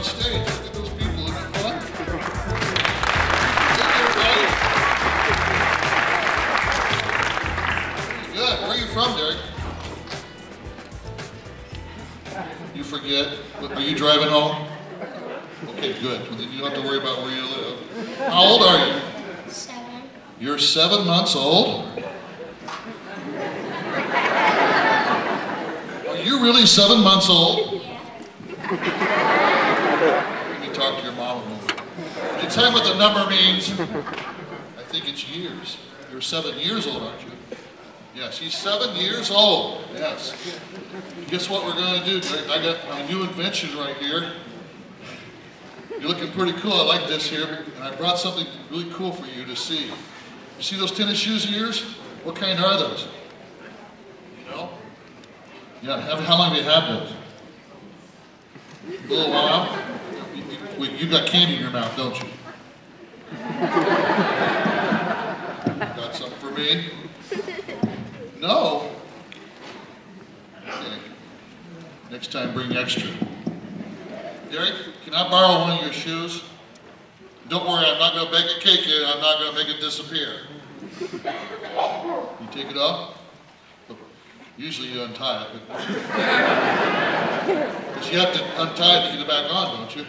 stage. Look at those people. Isn't it fun? Hey, everybody. Good. Where are you from, Derek? You forget. Are you driving home? Okay, good. Well, then you don't have to worry about where you live. How old are you? 7. You're 7 months old? Are you really 7 months old? Yeah. Let me talk to your mom a moment. Can you tell me what the number means? I think it's years. You're 7 years old, aren't you? Yes, he's 7 years old. Yes. Guess what we're going to do, Derek? I got my new invention right here. You're looking pretty cool. I like this here. And I brought something really cool for you to see. You see those tennis shoes of yours? What kind are those? You know? Yeah, how long have you had those? A little while? You got candy in your mouth, don't you? Got something for me? No? Okay. Next time, bring extra. Derek, can I borrow one of your shoes? Don't worry, I'm not going to bake a cake here. I'm not going to make it disappear. You take it off? Usually you untie it. But you have to untie it to get it back on, don't you?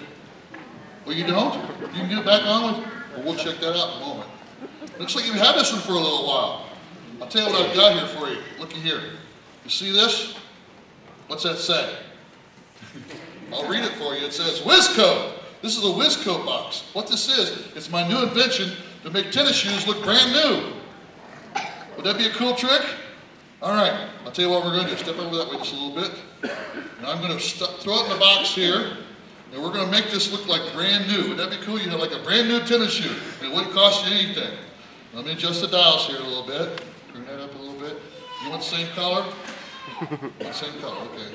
Well, you don't? You can get it back on? Well, we'll check that out in a moment. Looks like you've had this one for a little while. I'll tell you what I've got here for you. Looky here. You see this? What's that say? I'll read it for you. It says, Whizcoat. This is a Whizcoat box. What this is, it's my new invention to make tennis shoes look brand new. Would that be a cool trick? All right, I'll tell you what we're going to do. Step over that way just a little bit. And I'm going to throw it in the box here, and we're going to make this look like brand new. Would that be cool? You have like a brand new tennis shoe, and it wouldn't cost you anything. Let me adjust the dials here a little bit. Turn that up a little bit. You want the same color? Same color, okay.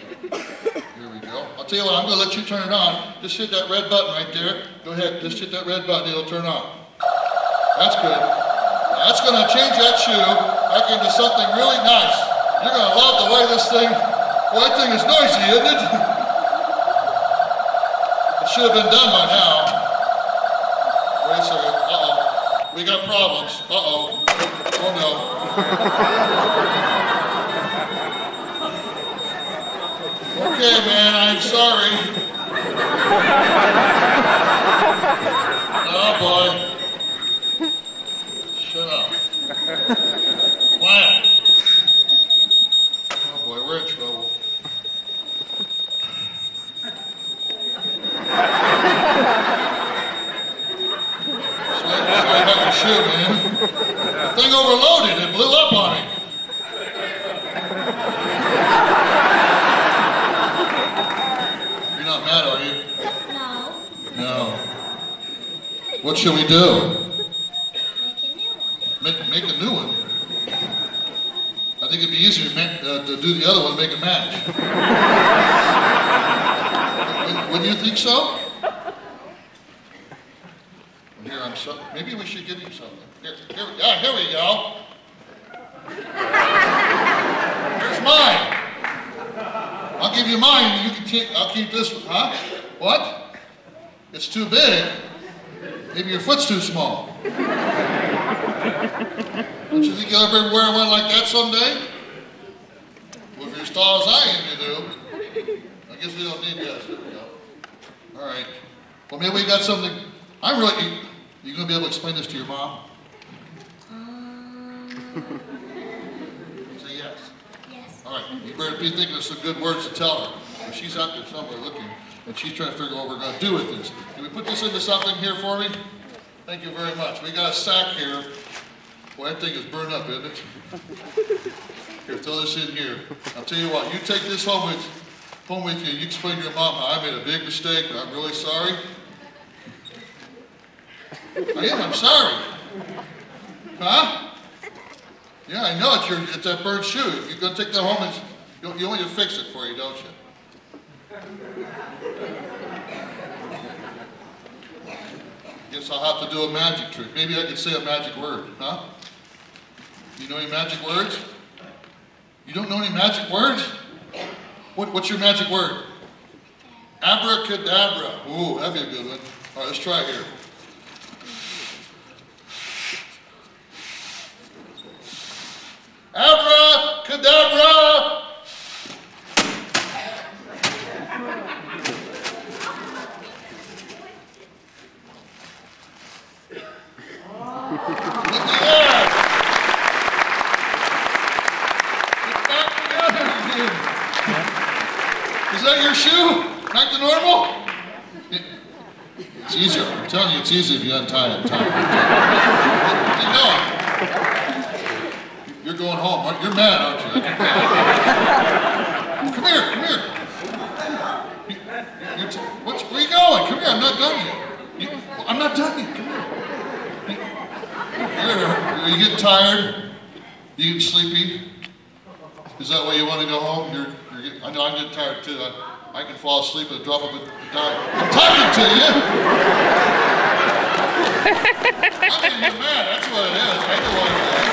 Here we go. I'll tell you what, I'm going to let you turn it on. Just hit that red button right there. Go ahead, just hit that red button, it'll turn on. That's good. Now, that's going to change that shoe back into something really nice. You're going to love the way this thing, well, that thing is noisy, isn't it? It should have been done by now. Wait a second, uh-oh. We got problems, uh-oh. Oh no. Okay, man, I'm sorry. Oh, boy. Shut up. Quiet. Oh, boy, we're in trouble. Sorry about your shoe, man. The thing overloaded. It blew up on me. Mad, are you? No. No. What should we do? Make a new one. Make a new one? I think it'd be easier to do the other one and make it match. Wouldn't you think so? Here, maybe we should give you something. Here we go. Here's mine. I'll give you mine, and you can I'll keep this one, huh? What? It's too big. Maybe your foot's too small. Don't you think you'll ever wear one like that someday? Well, if you're as tall as I am, you do. I guess we don't need that. There we go. All right. Well, maybe we got something. You gonna be able to explain this to your mom? Say yes. Yes. All right, you better be thinking of some good words to tell her. If she's out there somewhere looking, and she's trying to figure out what we're going to do with this. Can we put this into something here for me? Thank you very much. We got a sack here. Boy, that thing is burned up, isn't it? Here, throw this in here. I'll tell you what, you take this home with you, and you explain to your mom how I made a big mistake, and I'm really sorry. I'm sorry. Huh? Yeah, I know it's that bird shoe. You're going to take that home and you want me to fix it for you, don't you? Guess I'll have to do a magic trick. Maybe I could say a magic word, huh? You know any magic words? You don't know any magic words? What's your magic word? Abracadabra. Ooh, that'd be a good one. All right, let's try it here. Abracadabra. Is that your shoe? Back to normal? It's easier. I'm telling you, it's easy if you untie it. You're going home, aren't you? You're mad, aren't you? Come here, come here. Where are you going? Come here, I'm not done yet. I'm not done yet, come here. Are you getting tired? You getting sleepy? Is that why you want to go home? I know I'm getting tired too. I can fall asleep at the drop of a dime. I'm talking to you! I mean, you're mad, that's what it is. I know what it is.